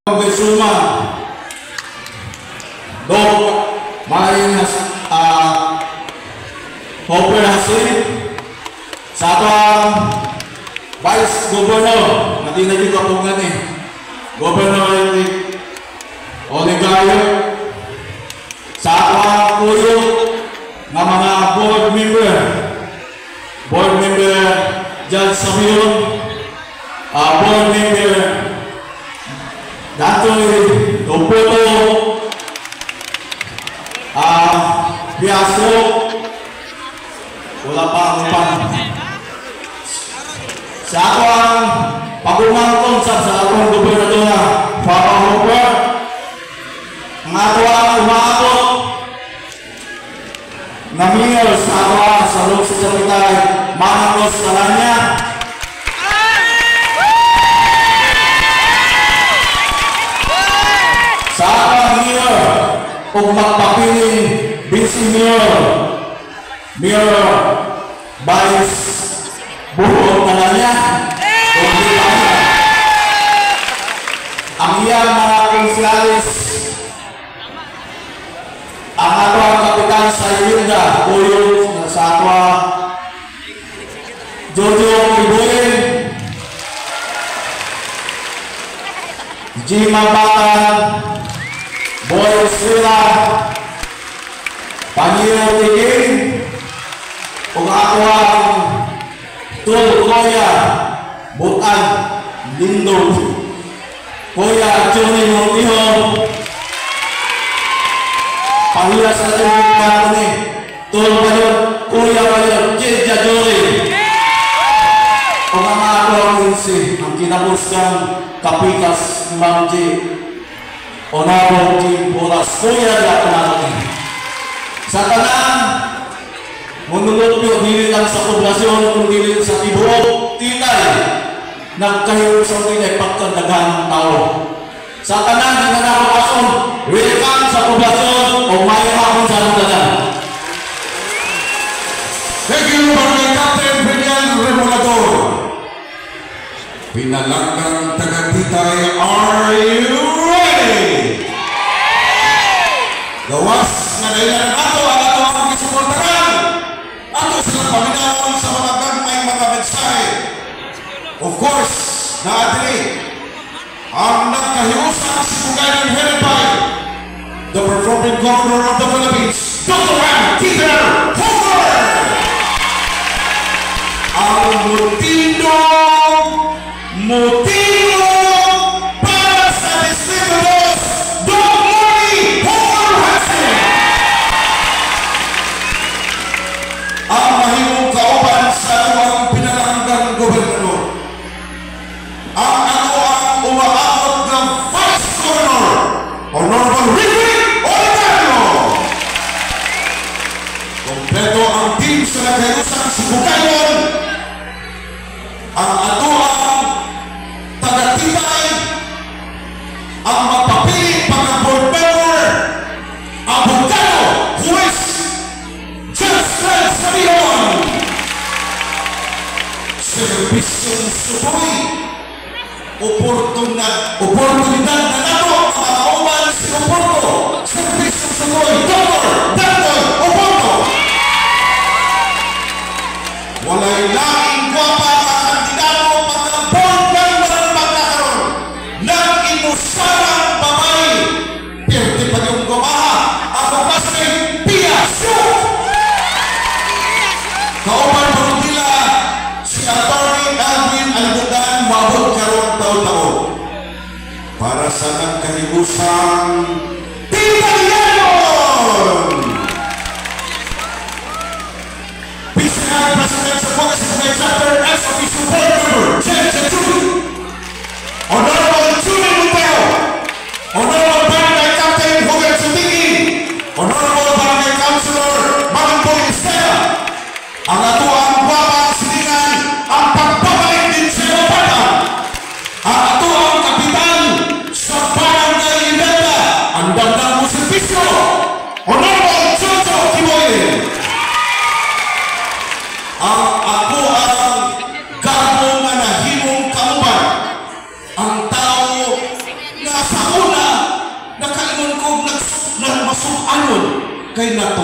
Bersuma dok main Hopper Hasim satu Vice Gubernur nanti juga hubungan nih Gubernur ini Oligayo satu kuyu nama board member Judge Samir board member Datoy Dopoto Biaso wala pa umpan sa ako ang pagumangkong sa akong gobernador na Papa Hopper ang ako ang umaabot na mayor sa ako sa loob sa Secretary Manangos Kalanya sa akong mayor kung magpapiling Vice Mayor Vice Buhok Kalanya ang iyang mga konsyales ang ako ang kapitan sa Ilinda Kuyo sa ako Jojo Ibuin Jima Batan Boy Sila Panyo Tiging kung ako ang Tul Koya Butan Lindo Koya Johnny Montijo Panyo sa lahat ni Tul Panyo Koya Panyo Jeja Jory kung ang ako ang insi ang kinapuskan kapikas ni Mang J Onabong Jim Bolas Koya Dako natin sa tanan menurut dili lang sa poblasyon kung dili sa tibuok tinay nagkahiyo sa tinay pagkadagang tao sa tanan na nakakason welcome sa poblasyon o may hapon sa tanan. Thank you Barangay Captain Brian Remolador. Pinalanggang taga-Titay, are you ready? Gawas na dahilan ato ang ato ang isuportaran ato silang paminawon sa mga gagmay mga mensahe. Of course, naatili ang nagkahiusan si Bugayan Herepay, the performing governor of the Philippines, Dr. Peter Hopper. Ang motivo para sa distributos Dr. Moni Hopper Hasim. Ang mahimong kauban sa tuwang pinalanggang gobernador. Ang ako ang umaabot ng Vice Governor, Honorable Ricky Oligario. Kompleto ang team sa nagkayusan si Bugayon. Ang ato ang taga-Titay, ang magpapili pagka-board member, abogado, juez, Judge Fred Sabion, serbisyong supoy, oportunidad na nato ang makauman si Oporto, serbisyong supoy, Dr. Dantoy Oporto. Walay laing guwapa ang kandidato pagka-board member pagkakaroon ng inusarang babae. Pirti pa yung gumaha, ako kasi Pia Shoot. Kauban mo nila si Atty. Alvin Albudan mabot karong taon-taon para sa nagkahibusan Titayan! PCI President sa Policy Chapter S of his support member, Jen Judy, Honorable Judy Montero, Honorable Barangay Captain Hugo Sumiki, Honorable Barangay Councilor Mamangboy Estela, ang ato ang guwapa silingan ang pagbabalik din sa Lopatan, ang ato ang kapitan sa Barangay Ibeta, ang dandang mo servisyo, Honorable Jojo Kiboy. Ang ako ang gabong na nahimong kauban, ang tao sukanon kay nato